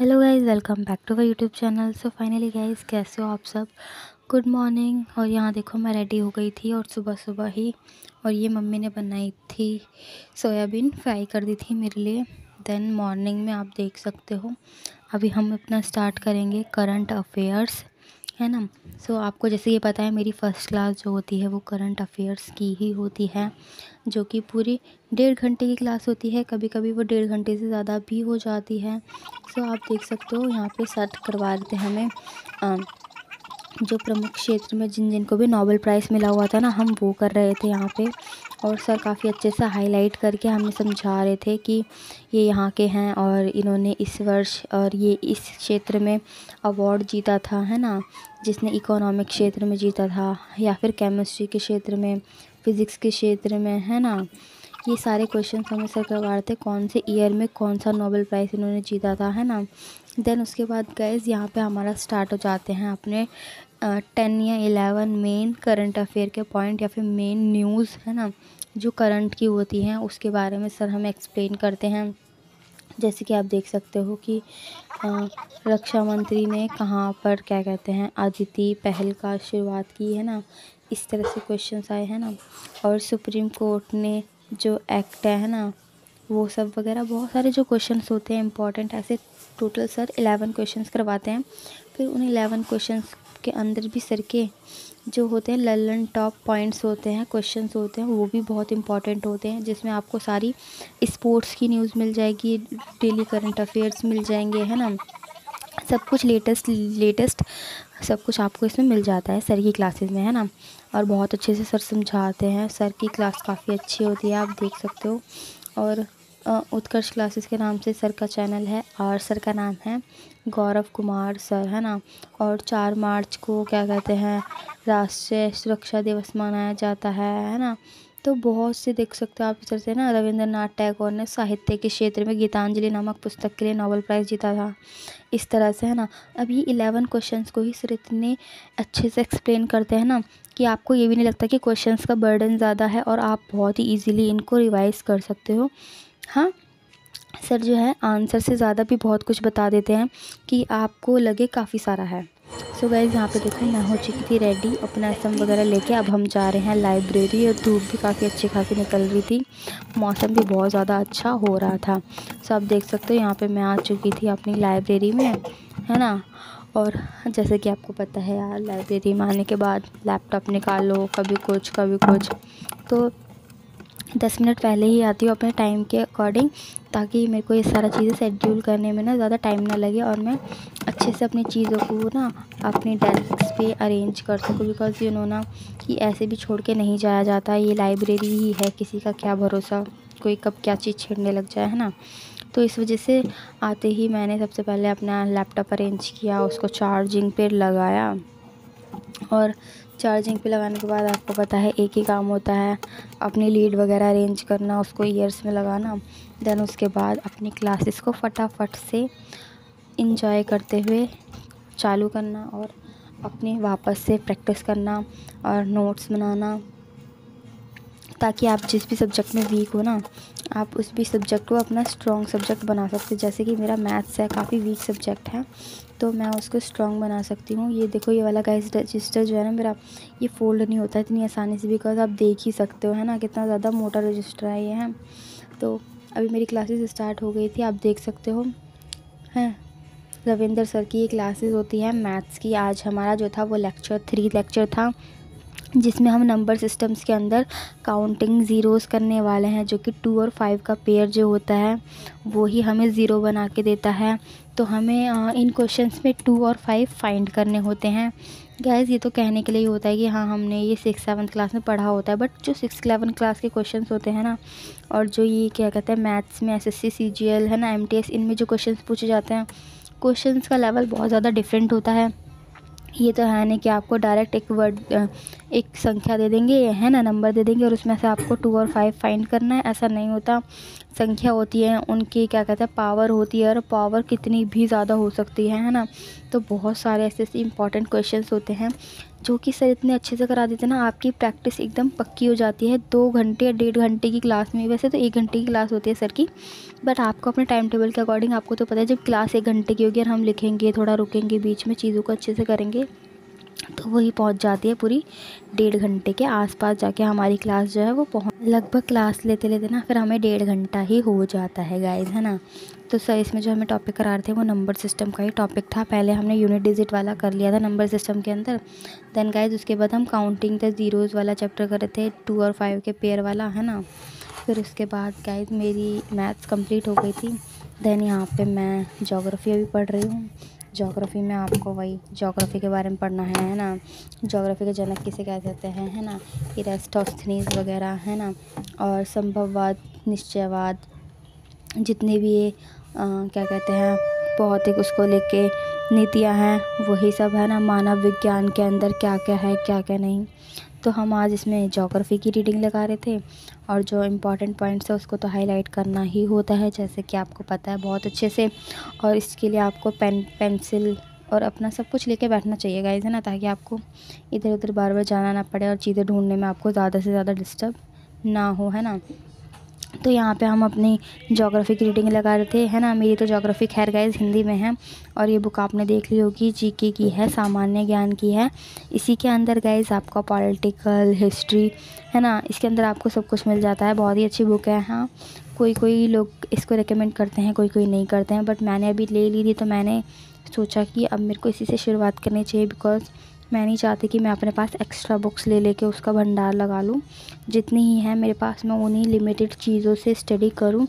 Hello guys, welcome back to our YouTube channel. So finally guys, कैसे हो आप सब? Good morning. और यहाँ देखो, मैं रेडी हो गई थी और सुबह सुबह ही, और ये मम्मी ने बनाई थी सोयाबीन फ्राई कर दी थी मेरे लिए। देन मॉर्निंग में आप देख सकते हो, अभी हम अपना स्टार्ट करेंगे करंट अफेयर्स, है ना। सो आपको जैसे ये पता है, मेरी फ़र्स्ट क्लास जो होती है वो करंट अफेयर्स की ही होती है, जो कि पूरी 1.5 घंटे की क्लास होती है। कभी कभी वो 1.5 घंटे से ज़्यादा भी हो जाती है। सो आप देख सकते हो, यहाँ पे सर्च करवा रहे थे हमें जो प्रमुख क्षेत्र में जिन जिनको भी नोबेल प्राइज़ मिला हुआ था ना, हम वो कर रहे थे यहाँ पे। और सर काफ़ी अच्छे से हाईलाइट करके हमें समझा रहे थे कि ये यहाँ के हैं और इन्होंने इस वर्ष और ये इस क्षेत्र में अवार्ड जीता था, है ना। जिसने इकोनॉमिक क्षेत्र में जीता था, या फिर केमिस्ट्री के क्षेत्र में, फिज़िक्स के क्षेत्र में, है ना। ये सारे क्वेश्चन हमें सर करवा रहे थे, कौन से ईयर में कौन सा नोबेल प्राइज़ इन्होंने जीता था, है ना। देन उसके बाद गाइस, यहाँ पे हमारा स्टार्ट हो जाते हैं अपने 10 या 11 मेन करंट अफेयर के पॉइंट, या फिर मेन न्यूज़, है ना, जो करंट की होती हैं उसके बारे में सर हमें एक्सप्लेन करते हैं। जैसे कि आप देख सकते हो कि रक्षा मंत्री ने कहाँ पर क्या कहते हैं अदिति पहल का शुरुआत की, है ना। इस तरह से क्वेश्चंस आए हैं ना। और सुप्रीम कोर्ट ने जो एक्ट है ना, वो सब वगैरह बहुत सारे जो क्वेश्चंस होते हैं इंपॉर्टेंट, ऐसे टोटल सर 11 क्वेश्चंस करवाते हैं। फिर उन 11 क्वेश्चंस के अंदर भी सर के जो होते हैं ललन टॉप पॉइंट्स होते हैं, क्वेश्चंस होते हैं, वो भी बहुत इंपॉर्टेंट होते हैं, जिसमें आपको सारी स्पोर्ट्स की न्यूज़ मिल जाएगी, डेली करंट अफेयर्स मिल जाएंगे, है ना। सब कुछ लेटेस्ट सब कुछ आपको इसमें मिल जाता है सर की क्लासेस में, है ना। और बहुत अच्छे से सर समझाते हैं, सर की क्लास काफ़ी अच्छी होती है, आप देख सकते हो। और उत्कर्ष क्लासेस के नाम से सर का चैनल है, और सर का नाम है गौरव कुमार सर, है ना। और 4 मार्च को क्या कहते हैं राष्ट्रीय सुरक्षा दिवस मनाया जाता है ना। तो बहुत से देख सकते हो आप इस तरह से ना, रविंद्रनाथ टैगोर ने साहित्य के क्षेत्र में गीतांजलि नामक पुस्तक के लिए नोबेल प्राइज़ जीता था, इस तरह से, है ना। अब ये 11 क्वेश्चंस को ही सर इतने अच्छे से एक्सप्लेन करते हैं ना, कि आपको ये भी नहीं लगता कि क्वेश्चंस का बर्डन ज़्यादा है, और आप बहुत ही इजीली इनको रिवाइज़ कर सकते हो। हाँ, सर जो है आंसर से ज़्यादा भी बहुत कुछ बता देते हैं कि आपको लगे काफ़ी सारा है। सो गाइज़, यहाँ पे देखो, मैं हो चुकी थी रेडी अपना एसएम वगैरह लेके। अब हम जा रहे हैं लाइब्रेरी, और धूप भी काफ़ी अच्छी खासी निकल रही थी, मौसम भी बहुत ज़्यादा अच्छा हो रहा था। सो आप देख सकते हो, यहाँ पे मैं आ चुकी थी अपनी लाइब्रेरी में, है ना। और जैसे कि आपको पता है यार, लाइब्रेरी में आने के बाद लैपटॉप निकालो, कभी कुछ कभी कुछ, तो 10 मिनट पहले ही आती हूँ अपने टाइम के अकॉर्डिंग, ताकि मेरे को ये सारा चीज़ें शेड्यूल करने में ना ज़्यादा टाइम ना लगे, और मैं अच्छे से अपनी चीज़ों को ना अपनी डेस्क पे अरेंज कर सकूँ। बिकॉज़ यू नो ना, कि ऐसे भी छोड़ के नहीं जाया जाता, ये लाइब्रेरी ही है, किसी का क्या भरोसा, कोई कब क्या चीज़ छेड़ने लग जाए, है ना। तो इस वजह से आते ही मैंने सबसे पहले अपना लैपटॉप अरेंज किया, उसको चार्जिंग पे लगाया। और चार्जिंग पे लगाने के बाद आपको पता है एक ही काम होता है, अपनी लीड वगैरह अरेंज करना, उसको ईयर्स में लगाना। देन उसके बाद अपनी क्लासेस को फटाफट से इंजॉय करते हुए चालू करना, और अपने वापस से प्रैक्टिस करना और नोट्स बनाना, ताकि आप जिस भी सब्जेक्ट में वीक हो ना, आप उस भी सब्जेक्ट को अपना स्ट्रॉन्ग सब्जेक्ट बना सकते हैं। जैसे कि मेरा मैथ्स है, काफ़ी वीक सब्जेक्ट है, तो मैं उसको स्ट्रॉन्ग बना सकती हूँ। ये देखो, ये वाला गाइस रजिस्टर जो है ना मेरा, ये फोल्ड नहीं होता इतनी आसानी से, बिकॉज आप देख ही सकते हो, है ना, कितना ज़्यादा मोटा रजिस्टर है ये, है। तो अभी मेरी क्लासेस स्टार्ट हो गई थी, आप देख सकते हो, हैं। रविंदर सर की ये क्लासेस होती है मैथ्स की। आज हमारा जो था वो लेक्चर 3 लेक्चर था, जिसमें हम नंबर सिस्टम्स के अंदर काउंटिंग ज़ीरोज़ करने वाले हैं, जो कि 2 और 5 का पेयर जो होता है वो ही हमें ज़ीरो बना के देता है। तो हमें इन क्वेश्चंस में 2 और 5 फाइंड करने होते हैं। गाइस, ये तो कहने के लिए ही होता है कि हाँ, हमने ये 6-7 क्लास में पढ़ा होता है, बट जो 6-11 क्लास के क्वेश्चंस होते हैं ना, और जो ये क्या कहते हैं मैथ्स में एसएससी सीजीएल, है ना, एमटीएस, इनमें जो क्वेश्चंस पूछे जाते हैं, क्वेश्चंस का लेवल बहुत ज़्यादा डिफरेंट होता है। ये तो है नहीं कि आपको डायरेक्ट एक वर्ड एक संख्या दे देंगे, है ना, नंबर दे देंगे, और उसमें से आपको 2 और 5 फाइंड करना है, ऐसा नहीं होता। संख्या होती है, उनकी क्या कहते हैं पावर होती है, और पावर कितनी भी ज़्यादा हो सकती है ना। तो बहुत सारे ऐसे ऐसे इंपॉर्टेंट क्वेश्चंस होते हैं जो कि सर इतने अच्छे से करा देते हैं ना, आपकी प्रैक्टिस एकदम पक्की हो जाती है। 2 घंटे या 1.5 घंटे की क्लास में, वैसे तो 1 घंटे की क्लास होती है सर की, बट आपको अपने टाइम टेबल के अकॉर्डिंग, आपको तो पता है जब क्लास 1 घंटे की होगी और हम लिखेंगे, थोड़ा रुकेंगे बीच में, चीज़ों को अच्छे से करेंगे, तो वही पहुंच जाती है पूरी 1.5 घंटे के आसपास जाके हमारी क्लास जो है वो पहुंच, लगभग क्लास लेते लेते ना फिर हमें 1.5 घंटा ही हो जाता है गाइस, है ना। तो सर इसमें जो हमें टॉपिक करा रहे थे वो नंबर सिस्टम का ही टॉपिक था। पहले हमने यूनिट डिजिट वाला कर लिया था नंबर सिस्टम के अंदर। देन गाइस उसके बाद हम काउंटिंग द ज़ीरोज़ वाला चैप्टर कर रहे थे, 2 और 5 के पेयर वाला, है ना। फिर उसके बाद गाइस मेरी मैथ्स कंप्लीट हो गई थी। देन यहाँ पे मैं ज्योग्राफी अभी पढ़ रही हूँ। ज्योग्राफी में आपको वही ज्योग्राफी के बारे में पढ़ना है ना। ज्योग्राफी के जनक किसे कह सकते हैं, है ना, इरास्टोस्थनीज वगैरह, है ना। और संभववाद, निश्चयवाद, जितने भी ये क्या कहते हैं भौतिक उसको लेके नीतियाँ हैं, वही सब, है ना। मानव विज्ञान के अंदर क्या क्या है, क्या क्या नहीं। तो हम आज इसमें ज्योग्राफी की रीडिंग लगा रहे थे, और जो इम्पॉर्टेंट पॉइंट्स है उसको तो हाईलाइट करना ही होता है, जैसे कि आपको पता है बहुत अच्छे से। और इसके लिए आपको पेन, पेंसिल और अपना सब कुछ लेके बैठना चाहिए गाइस, है ना, ताकि आपको इधर उधर बार बार जाना ना पड़े और चीज़ें ढूंढने में आपको ज़्यादा से ज़्यादा डिस्टर्ब ना हो, है ना। तो यहाँ पे हम अपनी ज्योग्राफी की रीडिंग लगा रहे थे, है ना। मेरी तो ज्योग्राफी खैर गाइस हिंदी में है, और ये बुक आपने देख ली होगी, जीके की है, सामान्य ज्ञान की है। इसी के अंदर गाइस आपका पॉलिटिकल हिस्ट्री, है ना, इसके अंदर आपको सब कुछ मिल जाता है। बहुत ही अच्छी बुक है। हाँ, कोई कोई लोग इसको रिकमेंड करते हैं, कोई कोई नहीं करते हैं, बट मैंने अभी ले ली थी तो मैंने सोचा कि अब मेरे को इसी से शुरुआत करनी चाहिए, बिकॉज़ मैं नहीं चाहती कि मैं अपने पास एक्स्ट्रा बुक्स ले लेके उसका भंडार लगा लूँ। जितनी ही है मेरे पास मैं उन्हीं लिमिटेड चीज़ों से स्टडी करूँ।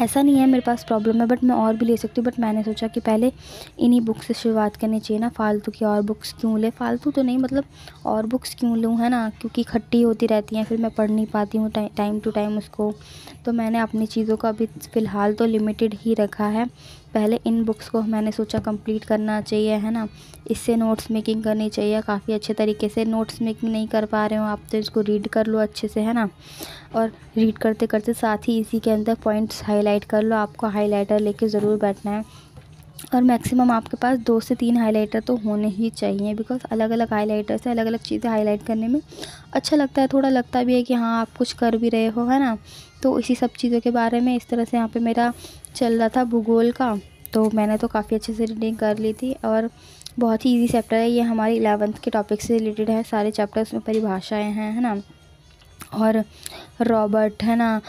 ऐसा नहीं है मेरे पास प्रॉब्लम है, बट मैं और भी ले सकती हूँ, बट मैंने सोचा कि पहले इन्हीं बुक से शुरुआत करनी चाहिए ना। फालतू की और बुक्स क्यों ले, फालतू तो नहीं मतलब और बुक्स क्यों लूँ, है ना, क्योंकि खट्टी होती रहती हैं, फिर मैं पढ़ नहीं पाती हूँ टाइम टू टाइम उसको। तो मैंने अपनी चीज़ों का अभी फ़िलहाल तो लिमिटेड ही रखा है। पहले इन बुक्स को मैंने सोचा कंप्लीट करना चाहिए, है ना। इससे नोट्स मेकिंग करनी चाहिए काफ़ी अच्छे तरीके से। नोट्स मेकिंग नहीं कर पा रहे हो आप तो इसको रीड कर लो अच्छे से, है ना। और रीड करते करते साथ ही इसी के अंदर पॉइंट्स हाईलाइट कर लो। आपको हाईलाइटर लेके ज़रूर बैठना है, और मैक्सिमम आपके पास 2 से 3 हाईलाइटर तो होने ही चाहिए, बिकॉज़ अलग अलग हाईलाइटर से अलग अलग चीज़ें हाईलाइट करने में अच्छा लगता है। थोड़ा लगता भी है कि हाँ आप कुछ कर भी रहे हो, है ना। तो इसी सब चीज़ों के बारे में इस तरह से यहाँ पे मेरा चल रहा था भूगोल का। तो मैंने तो काफ़ी अच्छे से रीडिंग कर ली थी, और बहुत ही ईजी चैप्टर है ये, हमारी 11th के टॉपिक से रिलेटेड है। सारे चैप्टर्स में परिभाषाएँ हैं, है ना। और रॉबर्ट, है ना,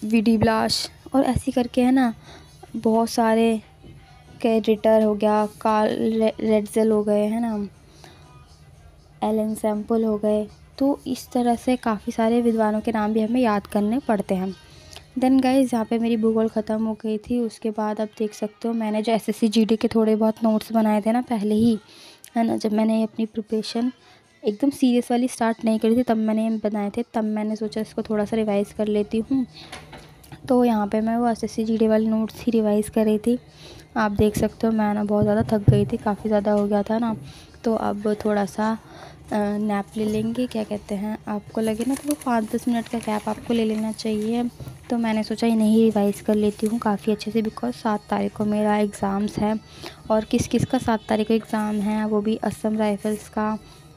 वीडी ब्लाश, और ऐसे करके, है ना, बहुत सारे, कैरिटर हो गया, कार्ल रेड्ज़ेल हो गए, है ना, एलन सैम्पल हो गए। तो इस तरह से काफ़ी सारे विद्वानों के नाम भी हमें याद करने पड़ते हैं। देन गाइस यहाँ पे मेरी भूगोल ख़त्म हो गई थी। उसके बाद अब देख सकते हो मैंने जो एसएससी जीडी के थोड़े बहुत नोट्स बनाए थे ना पहले ही, है ना, जब मैंने अपनी प्रिपरेशन एकदम सीरियस वाली स्टार्ट नहीं करी थी तब मैंने ये बनाए थे। तब मैंने सोचा इसको थोड़ा सा रिवाइज़ कर लेती हूँ। तो यहाँ पे मैं वो एसएससी जीडी वाले नोट्स ही रिवाइज़ कर रही थी। आप देख सकते हो मैं ना बहुत ज़्यादा थक गई थी, काफ़ी ज़्यादा हो गया था ना। तो अब थोड़ा सा नैप ले लेंगे, क्या कहते हैं, आपको लगे ना तो वो 5-10 मिनट का गैप आपको ले लेना चाहिए। तो मैंने सोचा इन्हें ही रिवाइज़ कर लेती हूँ काफ़ी अच्छे से, बिकॉज़ 7 तारीख को मेरा एग्ज़ाम्स है। और किस किस का 7 तारीख को एग्ज़ाम है, वो भी असम राइफ़ल्स का,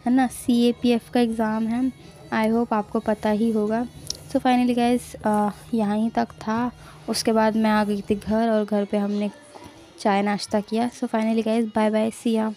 है ना, सीएपीएफ का एग्ज़ाम है। आई होप आपको पता ही होगा। सो फाइनली गाइस यहाँ तक था। उसके बाद मैं आ गई थी घर, और घर पे हमने चाय नाश्ता किया। So finally guys bye bye, see या।